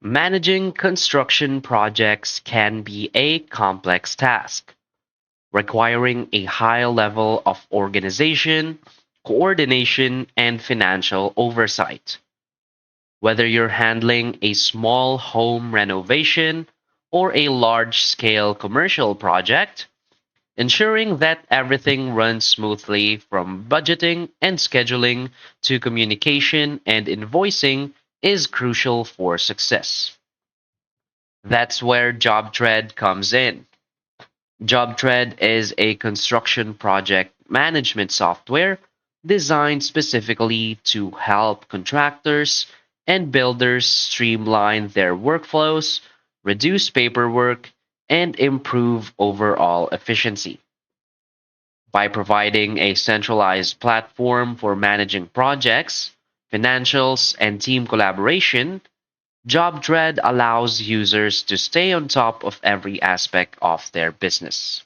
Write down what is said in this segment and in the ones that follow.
Managing construction projects can be a complex task, requiring a high level of organization, coordination, and financial oversight. Whether you're handling a small home renovation or a large scale commercial project, ensuring that everything runs smoothly from budgeting and scheduling to communication and invoicing is crucial for success. That's where JobTread comes in. JobTread is a construction project management software designed specifically to help contractors and builders streamline their workflows, reduce paperwork, and improve overall efficiency. By providing a centralized platform for managing projects, financials, and team collaboration, JobTread allows users to stay on top of every aspect of their business.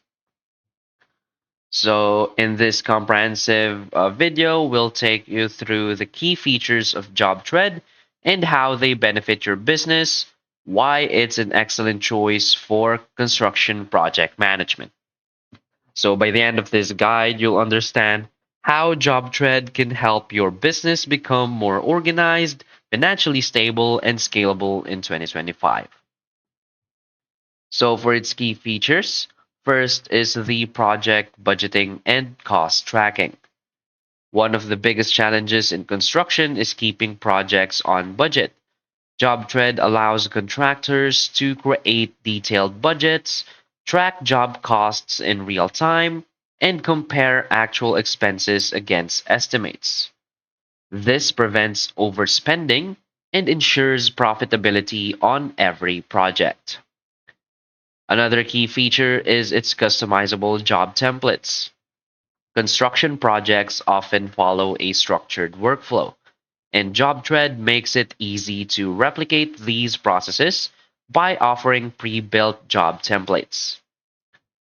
So, in this comprehensive video, we'll take you through the key features of JobTread and how they benefit your business, why it's an excellent choice for construction project management. So, by the end of this guide, you'll understand how JobTread can help your business become more organized, financially stable, and scalable in 2025. So, for its key features, first is the project budgeting and cost tracking. One of the biggest challenges in construction is keeping projects on budget. JobTread allows contractors to create detailed budgets, track job costs in real time, and compare actual expenses against estimates. This prevents overspending and ensures profitability on every project. Another key feature is its customizable job templates. Construction projects often follow a structured workflow, and JobTread makes it easy to replicate these processes by offering pre-built job templates.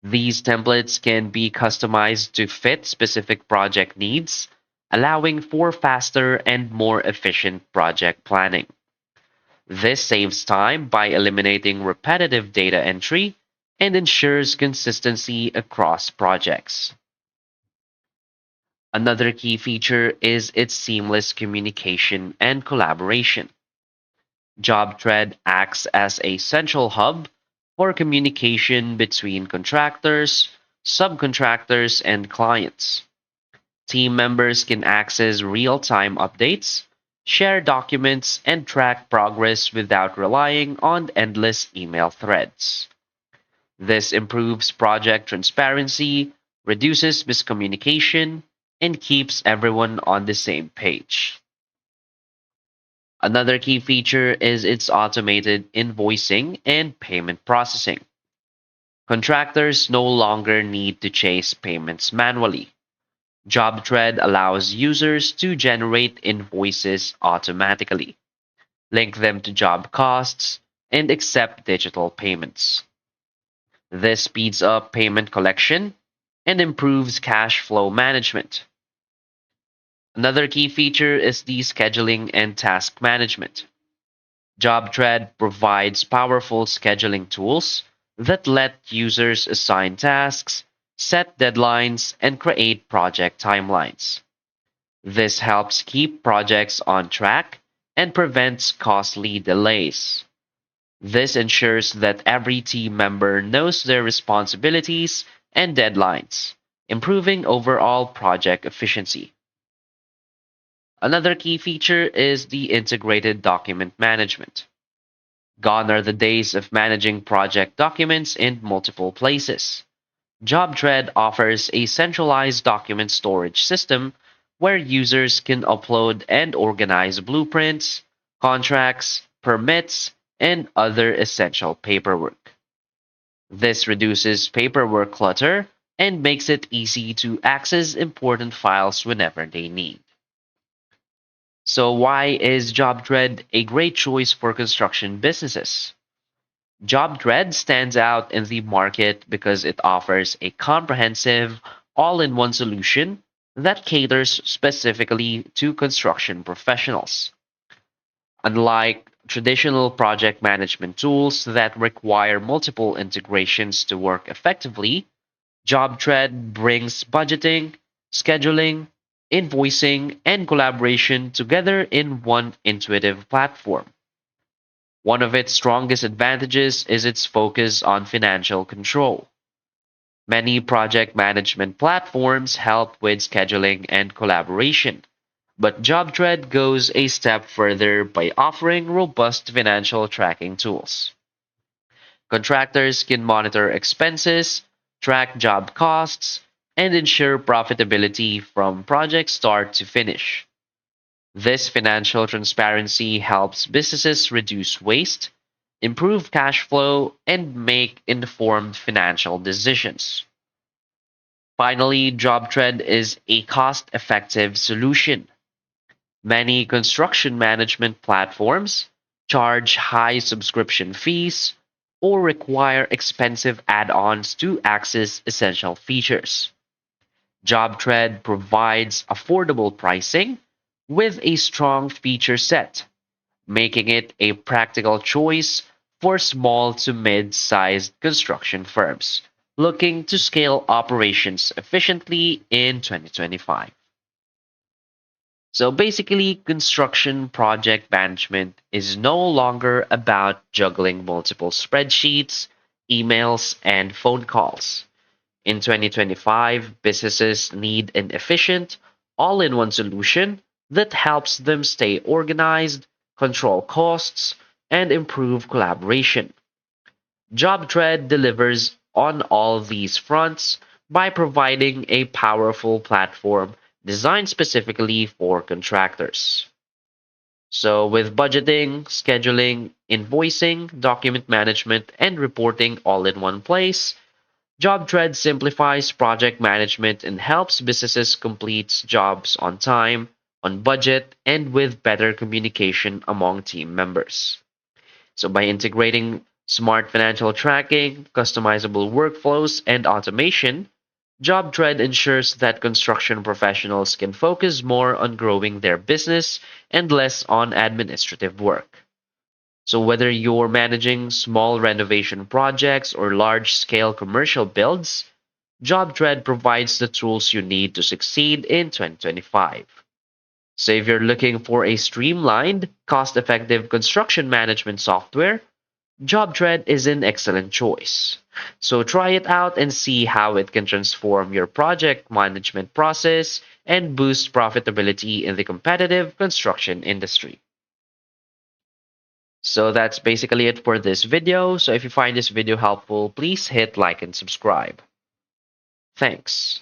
These templates can be customized to fit specific project needs, allowing for faster and more efficient project planning. This saves time by eliminating repetitive data entry and ensures consistency across projects. Another key feature is its seamless communication and collaboration. JobTread acts as a central hub for communication between contractors, subcontractors, and clients. Team members can access real time updates, share documents, and track progress without relying on endless email threads. This improves project transparency, reduces miscommunication, and keeps everyone on the same page. Another key feature is its automated invoicing and payment processing. Contractors no longer need to chase payments manually. JobTread allows users to generate invoices automatically, link them to job costs, and accept digital payments. This speeds up payment collection and improves cash flow management. Another key feature is the scheduling and task management. JobTread provides powerful scheduling tools that let users assign tasks, set deadlines, and create project timelines. This helps keep projects on track and prevents costly delays. This ensures that every team member knows their responsibilities and deadlines, improving overall project efficiency. Another key feature is the integrated document management. Gone are the days of managing project documents in multiple places. JobTread offers a centralized document storage system where users can upload and organize blueprints, contracts, permits, and other essential paperwork. This reduces paperwork clutter and makes it easy to access important files whenever they need. So, why is JobTread a great choice for construction businesses? JobTread stands out in the market because it offers a comprehensive, all in one solution that caters specifically to construction professionals. Unlike traditional project management tools that require multiple integrations to work effectively, JobTread brings budgeting, scheduling, invoicing, and collaboration together in one intuitive platform. One of its strongest advantages is its focus on financial control. Many project management platforms help with scheduling and collaboration, but JobTread goes a step further by offering robust financial tracking tools. Contractors can monitor expenses, track job costs, and ensure profitability from project start to finish. This financial transparency helps businesses reduce waste, improve cash flow, and make informed financial decisions. Finally, JobTread is a cost effective solution. Many construction management platforms charge high subscription fees or require expensive add ons to access essential features. JobTread provides affordable pricing with a strong feature set, making it a practical choice for small to mid sized construction firms looking to scale operations efficiently in 2025. So basically, construction project management is no longer about juggling multiple spreadsheets, emails, and phone calls. In 2025, businesses need an efficient, all in one solution that helps them stay organized, control costs, and improve collaboration. JobTread delivers on all these fronts by providing a powerful platform designed specifically for contractors. So, with budgeting, scheduling, invoicing, document management, and reporting all in one place, JobTread simplifies project management and helps businesses complete jobs on time, on budget, and with better communication among team members. So, by integrating smart financial tracking, customizable workflows, and automation, JobTread ensures that construction professionals can focus more on growing their business and less on administrative work. So, whether you're managing small renovation projects or large scale commercial builds, JobTread provides the tools you need to succeed in 2025. So, if you're looking for a streamlined, cost effective construction management software, JobTread is an excellent choice. So, try it out and see how it can transform your project management process and boost profitability in the competitive construction industry. So that's basically it for this video. So if you find this video helpful, please hit like and subscribe. Thanks.